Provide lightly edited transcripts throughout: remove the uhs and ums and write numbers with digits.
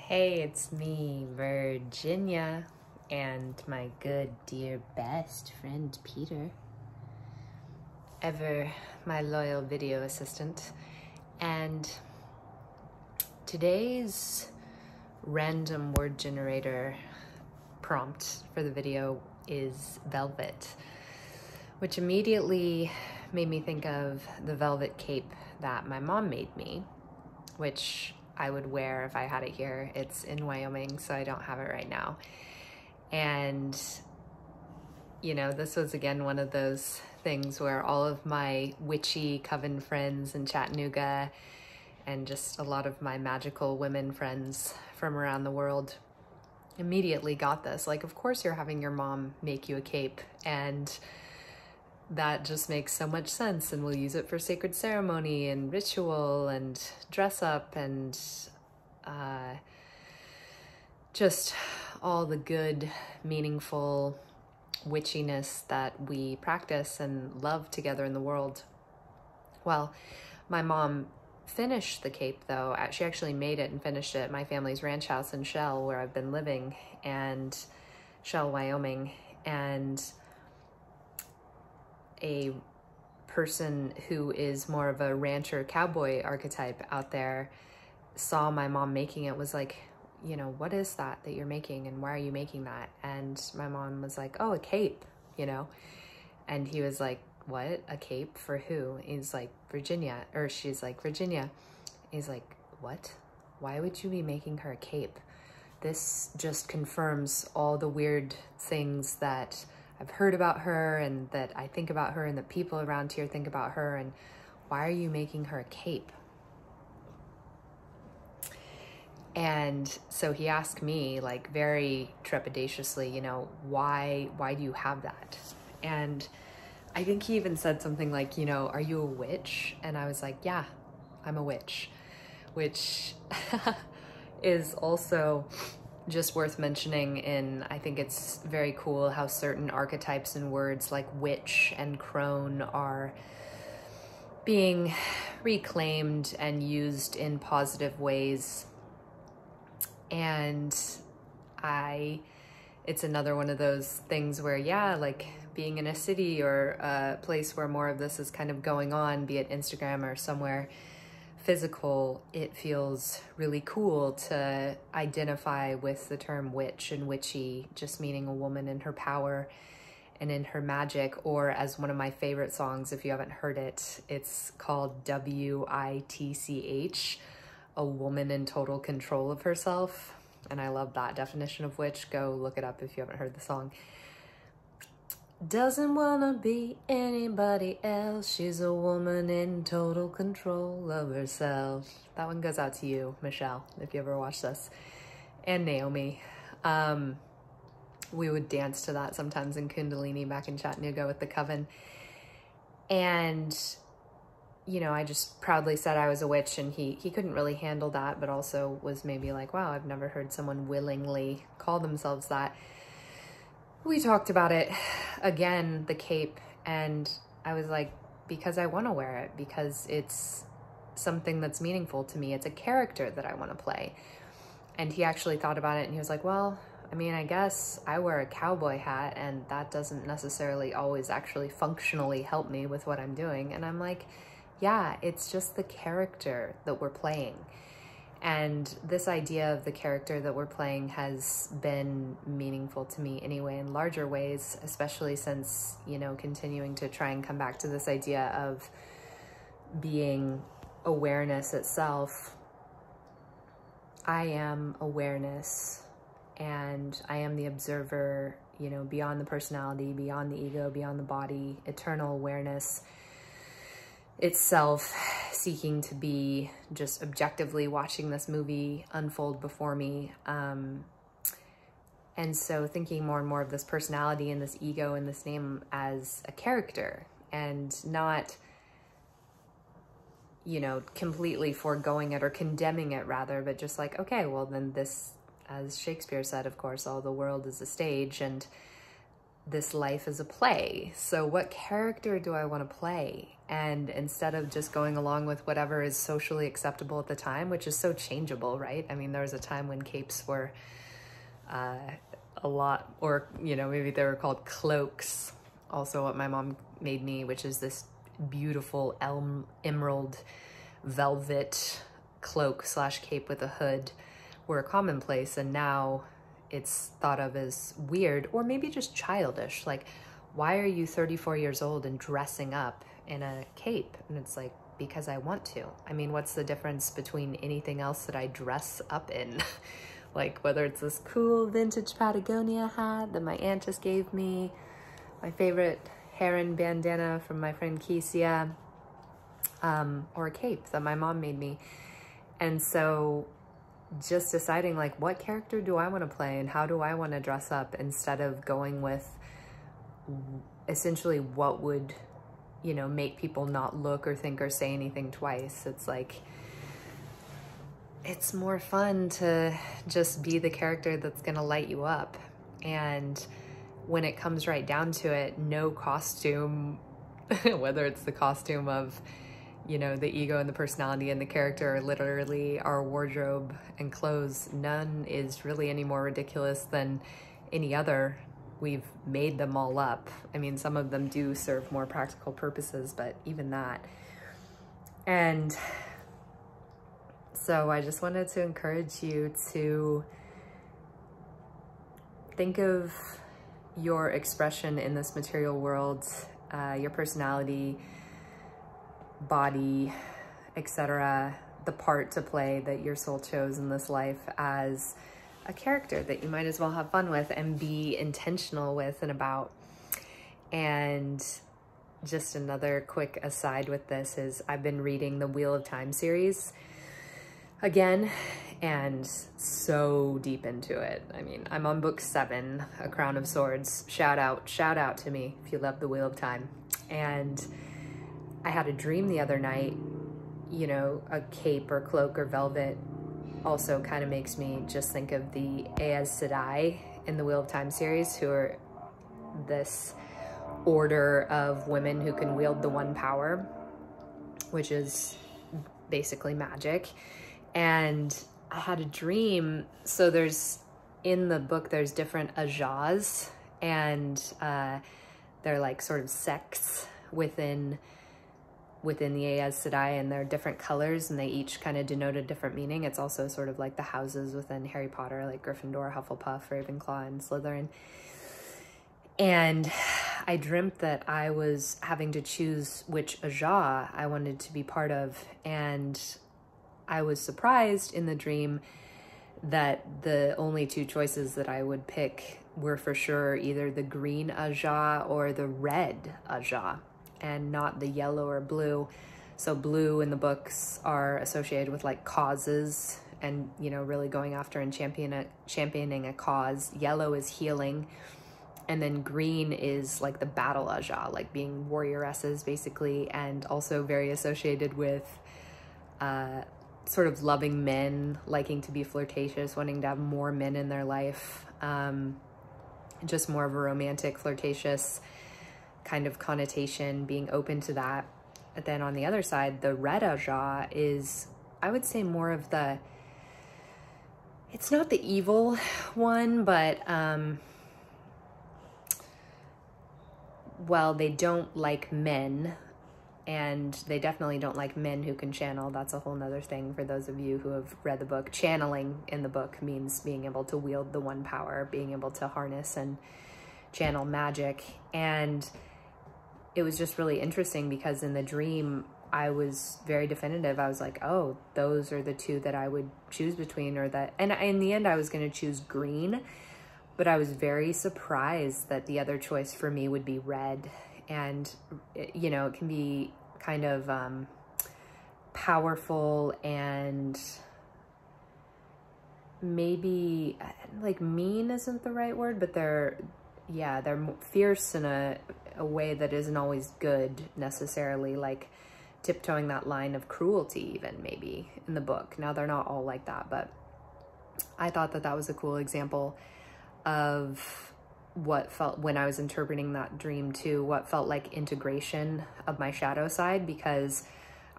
Hey, it's me, Virginia, and my good, dear, best friend, Peter. Ever my loyal video assistant. And today's random word generator prompt for the video is velvet, which immediately made me think of the velvet cape that my mom made me, which I would wear if I had it here. It's in Wyoming, so I don't have it right now. And, you know, this was again one of those things where all of my witchy coven friends in Chattanooga and just a lot of my magical women friends from around the world immediately got this. Like, of course you're having your mom make you a cape, and that just makes so much sense, and we'll use it for sacred ceremony and ritual and dress up and just all the good, meaningful witchiness that we practice and love together in the world. Well, my mom finished the cape though. She actually made it and finished it at my family's ranch house in Shell, where I've been living, and Shell, Wyoming. And a person who is more of a rancher cowboy archetype out there saw my mom making it, was like, you know, what is that you're making, and why are you making that? And my mom was like, oh, a cape, you know? And he was like, what, a cape for who? He's like, Virginia, or she's like, Virginia. He's like, what? Why would you be making her a cape? This just confirms all the weird things that I've heard about her, and that I think about her, and that people around here think about her, and why are you making her a cape? And so he asked me, like, very trepidatiously, you know, why do you have that? And I think he even said something like, you know, are you a witch? And I was like, yeah, I'm a witch, which is also just worth mentioning. In, I think it's very cool how certain archetypes and words like witch and crone are being reclaimed and used in positive ways. And it's another one of those things where, yeah, like being in a city or a place where more of this is kind of going on, be it Instagram or somewhere physical, it feels really cool to identify with the term witch and witchy, just meaning a woman in her power and in her magic. Or as one of my favorite songs, if you haven't heard it, it's called WITCH, a woman in total control of herself. And I love that definition of witch. Go look it up if you haven't heard the song. Doesn't wanna be anybody else. She's a woman in total control of herself. That one goes out to you, Michelle, if you ever watch this. And Naomi. We would dance to that sometimes in Kundalini back in Chattanooga with the coven. And, you know, I just proudly said I was a witch, and he couldn't really handle that, but also was maybe like, wow, I've never heard someone willingly call themselves that. We talked about it again, the cape, and I was like, because I want to wear it, because it's something that's meaningful to me. It's a character that I want to play. And he actually thought about it, and he was like, well, I mean, I guess I wear a cowboy hat, and that doesn't necessarily always actually functionally help me with what I'm doing. And I'm like, yeah, it's just the character that we're playing. And this idea of the character that we're playing has been meaningful to me anyway, in larger ways, especially since, you know, continuing to try and come back to this idea of being awareness itself. I am awareness, and I am the observer, you know, beyond the personality, beyond the ego, beyond the body, eternal awareness itself, seeking to be just objectively watching this movie unfold before me. And so thinking more and more of this personality and this ego and this name as a character, and not, you know, completely foregoing it or condemning it rather, but just like, okay, well then this, as Shakespeare said, of course, all the world is a stage, and this life is a play. So what character do I want to play? And instead of just going along with whatever is socially acceptable at the time, which is so changeable, right? I mean, there was a time when capes were a lot, or, you know, maybe they were called cloaks. Also what my mom made me, which is this beautiful emerald velvet cloak / cape with a hood, were commonplace. And now it's thought of as weird, or maybe just childish. Like, why are you 34 years old and dressing up in a cape? And it's like, because I want to. I mean, what's the difference between anything else that I dress up in? Like, whether it's this cool vintage Patagonia hat that my aunt just gave me, my favorite heron bandana from my friend Kesia, or a cape that my mom made me. And so just deciding, like, what character do I want to play and how do I want to dress up, instead of going with essentially what would, you know, make people not look or think or say anything twice. It's like, it's more fun to just be the character that's going to light you up. And when it comes right down to it, no costume, whether it's the costume of, you know, the ego and the personality and the character, or literally our wardrobe and clothes, none is really any more ridiculous than any other. We've made them all up. I mean, some of them do serve more practical purposes, but even that. And so I just wanted to encourage you to think of your expression in this material world, your personality, body, etc., the part to play that your soul chose in this life, as a character that you might as well have fun with and be intentional with and about. And just another quick aside with this is, I've been reading the Wheel of Time series again, and so deep into it. I mean, I'm on book 7, A Crown of Swords. Shout out to me if you love the Wheel of Time. And I had a dream the other night, you know, a cape or cloak or velvet also kind of makes me just think of the Aes Sedai in the Wheel of Time series, who are this order of women who can wield the one power, which is basically magic. And I had a dream. So there's, in the book, there's different Ajahs, and they're like sort of sects within the Aes Sedai, and they're different colors, and they each kind of denote a different meaning. It's also sort of like the houses within Harry Potter, like Gryffindor, Hufflepuff, Ravenclaw, and Slytherin. And I dreamt that I was having to choose which Ajah I wanted to be part of, and I was surprised in the dream that the only two choices that I would pick were for sure either the green Ajah or the red Ajah, and not the yellow or blue. So blue in the books are associated with like causes and, you know, really going after and championing a cause. Yellow is healing. And then green is like the battle Ajah, like being warrioresses basically, and also very associated with sort of loving men, liking to be flirtatious, wanting to have more men in their life, just more of a romantic, flirtatious kind of connotation, being open to that. But then on the other side, the red Ajah is, I would say, more of the, it's not the evil one, but well, they don't like men, and they definitely don't like men who can channel. That's a whole nother thing for those of you who have read the book. Channeling in the book means being able to wield the one power, being able to harness and channel magic. And it was just really interesting because in the dream, I was very definitive. I was like, oh, those are the two that I would choose between, or that, and in the end, I was going to choose green. But I was very surprised that the other choice for me would be red. And, you know, it can be kind of powerful and maybe, like, mean isn't the right word, but they're fierce in a way that isn't always good necessarily, like tiptoeing that line of cruelty even maybe in the book. Now, they're not all like that, but I thought that that was a cool example of what felt, when I was interpreting that dream too, what felt like integration of my shadow side, because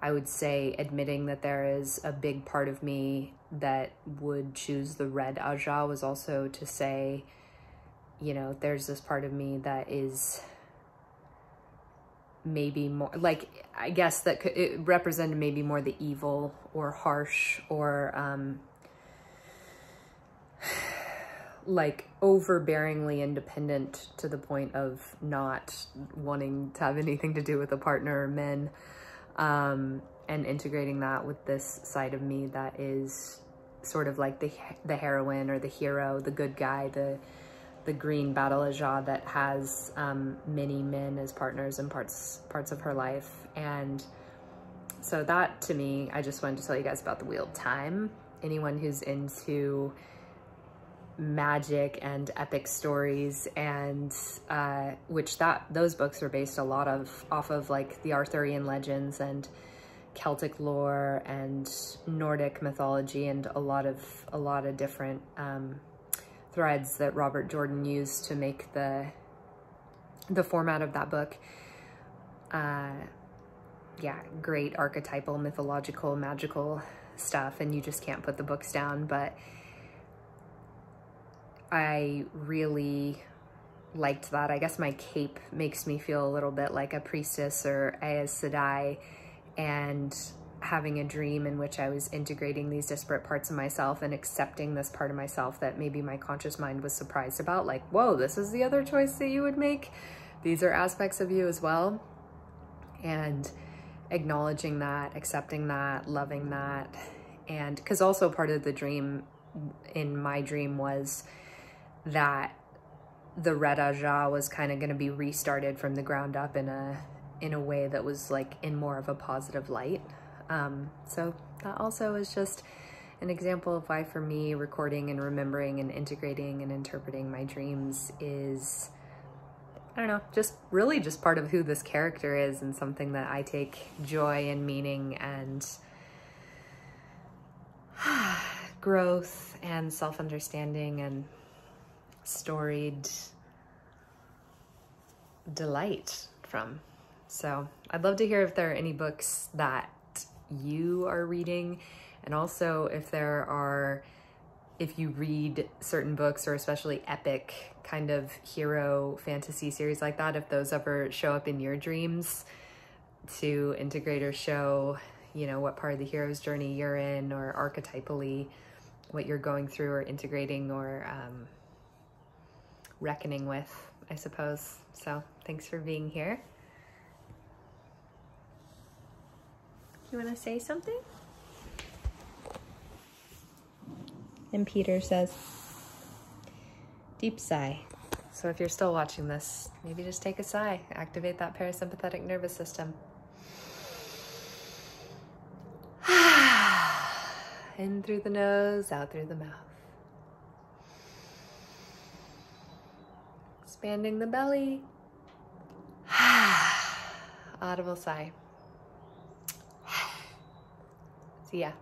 I would say admitting that there is a big part of me that would choose the red Aja was also to say, you know, there's this part of me that is maybe more like, I guess that it represented maybe more the evil or harsh or like overbearingly independent to the point of not wanting to have anything to do with a partner or men, and integrating that with this side of me that is sort of like the heroine or the hero, the good guy, the green battle Aja that has many men as partners and parts of her life. And so that, to me, I just wanted to tell you guys about the Wheel of Time. Anyone who's into magic and epic stories, and those books are based a lot off of like the Arthurian legends and Celtic lore and Nordic mythology, and a lot of different threads that Robert Jordan used to make the format of that book. Yeah, great archetypal, mythological, magical stuff, and you just can't put the books down. But I really liked that. I guess my cape makes me feel a little bit like a priestess or Aes Sedai, and having a dream in which I was integrating these disparate parts of myself and accepting this part of myself that maybe my conscious mind was surprised about, like, whoa, this is the other choice that you would make. These are aspects of you as well. And acknowledging that, accepting that, loving that. And because also part of the dream, in my dream, was that the red Aja was kind of going to be restarted from the ground up in a way that was like in more of a positive light. So that also is just an example of why, for me, recording and remembering and integrating and interpreting my dreams is, I don't know, just really just part of who this character is, and something that I take joy and meaning and growth and self-understanding and storied delight from. So I'd love to hear if there are any books that you are reading, and also if you read certain books, or especially epic kind of hero fantasy series like that, if those ever show up in your dreams to integrate or show, you know, what part of the hero's journey you're in, or archetypally what you're going through or integrating or reckoning with, I suppose. So thanks for being here. You want to say something? And Peter says, deep sigh. So if you're still watching this, maybe just take a sigh. Activate that parasympathetic nervous system. In through the nose, out through the mouth. Expanding the belly. Audible sigh. See ya.